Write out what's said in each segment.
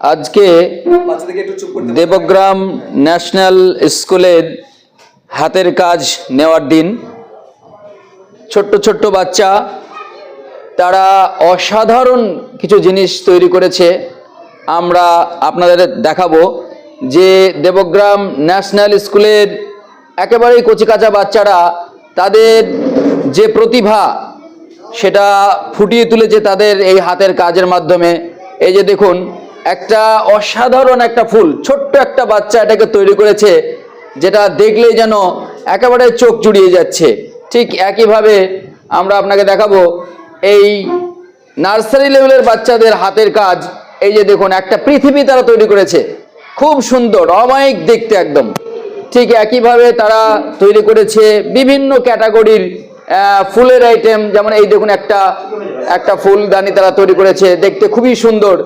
আজকে দেবগ্রাম ন্যাশনাল স্কুলের হাতের কাজ নেওয়ার দিন। ছোট্ট ছোট্ট বাচ্চা, তারা অসাধারণ কিছু জিনিস তৈরি করেছে। আমরা আপনাদের দেখাবো যে দেবগ্রাম ন্যাশনাল স্কুলের একেবারেই কচিকাঁচা বাচ্চারা তাদের যে প্রতিভা সেটা ফুটিয়ে তুলেছে তাদের এই হাতের কাজের মাধ্যমে। এই যে দেখুন, একটা অসাধারণ একটা ফুল, ছোট্ট একটা বাচ্চা এটাকে তৈরি করেছে, যেটা দেখলেই যেন একেবারে চোখ জুড়িয়ে যাচ্ছে। ঠিক একইভাবে আমরা আপনাকে দেখাবো এই নার্সারি লেভেলের বাচ্চাদের হাতের কাজ। এই যে দেখুন, একটা পৃথিবী তারা তৈরি করেছে, খুব সুন্দর, অমায়িক দেখতে একদম। ঠিক একইভাবে তারা তৈরি করেছে বিভিন্ন ক্যাটাগরির ফুলের আইটেম। যেমন এই দেখুন, একটা ফুলদানি তারা তৈরি করেছে, দেখতে খুবই সুন্দর।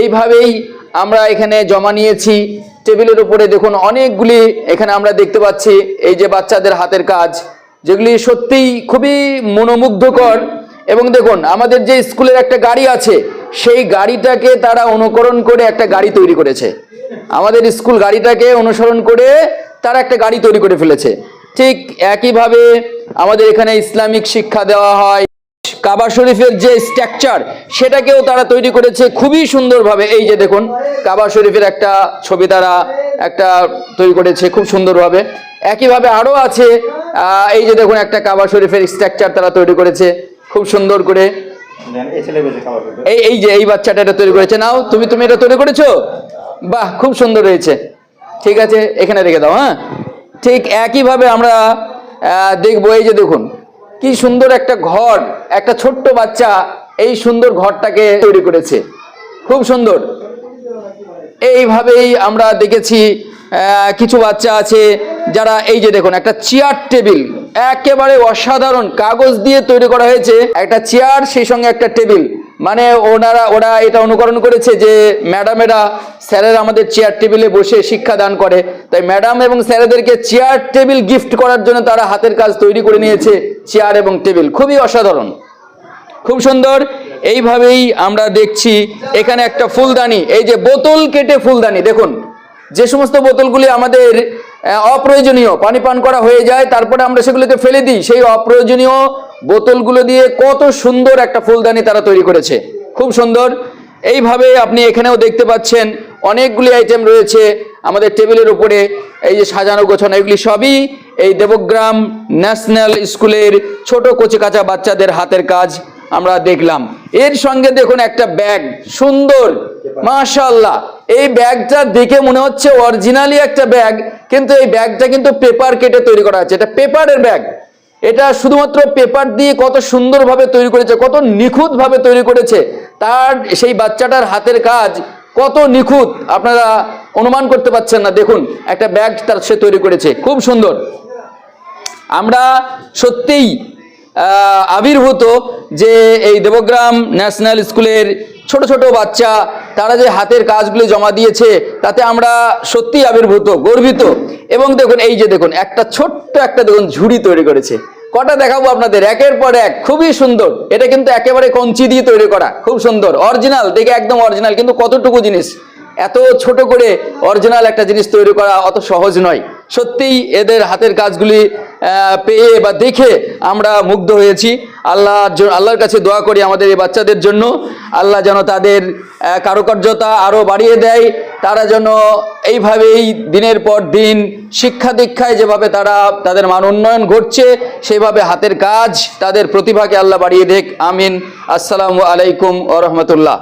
এইভাবেই আমরা এখানে জমা নিয়েছি টেবিলের উপরে। দেখুন, অনেকগুলি এখানে আমরা দেখতে পাচ্ছি এই যে বাচ্চাদের হাতের কাজ, যেগুলি সত্যিই খুবই মনোমুগ্ধকর। এবং দেখুন, আমাদের যে স্কুলের একটা গাড়ি আছে, সেই গাড়িটাকে তারা অনুকরণ করে একটা গাড়ি তৈরি করেছে। আমাদের স্কুল গাড়িটাকে অনুসরণ করে তারা একটা গাড়ি তৈরি করে ফেলেছে। ঠিক একইভাবে আমাদের এখানে ইসলামিক শিক্ষা দেওয়া হয়, কাবা শরীফের যে স্ট্রাকচার সেটাকেও তারা তৈরি করেছে খুবই সুন্দরভাবে। এই যে দেখুন, কাবা শরীফের একটা ছবি তারা একটা তৈরি করেছে খুব সুন্দরভাবে। একইভাবে আরও আছে, এই যে দেখুন, একটা কাবা শরীফের স্ট্রাকচার তারা তৈরি করেছে খুব সুন্দর করে। এই যে এই বাচ্চাটা এটা তৈরি করেছে। নাও, তুমি এটা তৈরি করেছো, বাহ, খুব সুন্দর হয়েছে। ঠিক আছে, এখানে রেখে দাও। হ্যাঁ, ঠিক একইভাবে আমরা দেখবো, এই যে দেখুন কি সুন্দর একটা ঘর, একটা ছোট্ট বাচ্চা এই সুন্দর ঘরটাকে তৈরি করেছে, খুব সুন্দর। এইভাবেই আমরা দেখেছি কিছু বাচ্চা আছে যারা, এই যে দেখুন, একটা চেয়ার টেবিল একেবারে অসাধারণ কাগজ দিয়ে তৈরি করা হয়েছে। একটা চেয়ার, সেই সঙ্গে একটা টেবিল, মানে ওরা এটা অনুকরণ করেছে যে ম্যাডামেরা, স্যারেরা আমাদের চেয়ার টেবিলে বসে শিক্ষা দান করে, তাই ম্যাডাম এবং স্যারেদেরকে চেয়ার টেবিল গিফট করার জন্য তারা হাতের কাজ তৈরি করে নিয়েছে, চেয়ার এবং টেবিল, খুবই অসাধারণ, খুব সুন্দর। এইভাবেই আমরা দেখছি এখানে একটা ফুলদানি, এই যে বোতল কেটে ফুলদানি। দেখুন, যে সমস্ত বোতলগুলি আমাদের অপ্রয়োজনীয়, পানি পান করা হয়ে যায়, তারপরে আমরা সেগুলোকে ফেলে দিই, সেই অপ্রয়োজনীয় বোতলগুলো দিয়ে কত সুন্দর একটা ফুলদানি তারা তৈরি করেছে, খুব সুন্দর। এইভাবে আপনি এখানেও দেখতে পাচ্ছেন অনেকগুলি আইটেম রয়েছে আমাদের টেবিলের উপরে, এই যে সাজানো গোছানো, এগুলি সবই এই দেবগ্রাম ন্যাশনাল স্কুলের ছোট কচিকাঁচা বাচ্চাদের হাতের কাজ আমরা দেখলাম। এর সঙ্গে দেখুন একটা ব্যাগ, সুন্দর, মাশাআল্লাহ। এই ব্যাগটা দেখে মনে হচ্ছে অরিজিনালি একটা ব্যাগ, কিন্তু এই ব্যাগটা কিন্তু পেপার কেটে তৈরি করা আছে। এটা পেপারের ব্যাগ, এটা শুধুমাত্র পেপার দিয়ে কত সুন্দরভাবে তৈরি করেছে, কত নিখুঁতভাবে তৈরি করেছে। তার সেই বাচ্চাটার হাতের কাজ কত নিখুঁত আপনারা অনুমান করতে পারছেন না। দেখুন, একটা ব্যাগ তার সে তৈরি করেছে, খুব সুন্দর। আমরা সত্যিই আবির্ভূত যে এই দেবগ্রাম ন্যাশনাল স্কুলের ছোট ছোট বাচ্চা তারা যে হাতের কাজগুলি জমা দিয়েছে, তাতে আমরা সত্যিই আবির্ভূত, গর্বিত। এবং দেখুন, এই যে দেখুন, একটা ছোট্ট একটা দেখুন ঝুড়ি তৈরি করেছে। কটা দেখাবো আপনাদের, একের পর এক, খুবই সুন্দর। এটা কিন্তু একেবারে কঞ্চি দিয়ে তৈরি করা, খুব সুন্দর, অরিজিনাল, দেখে একদম অরিজিনাল। কিন্তু কতটুকু জিনিস, এত ছোট করে অরিজিনাল একটা জিনিস তৈরি করা অত সহজ নয়। সত্যিই এদের হাতের কাজগুলি পেয়ে বা দেখে আমরা মুগ্ধ হয়েছি। আল্লাহর কাছে দোয়া করি আমাদের এই বাচ্চাদের জন্য, আল্লাহ যেন তাদের কারুকার্যতা আরও বাড়িয়ে দেয়। তারা যেন এইভাবেই দিনের পর দিন শিক্ষা দীক্ষায় যেভাবে তাদের মান উন্নয়ন ঘটছে, সেইভাবে হাতের কাজ, তাদের প্রতিভাকে আল্লাহ বাড়িয়ে দেখ। আমিন। আসসালামু আলাইকুম ওয়া রাহমাতুল্লাহ।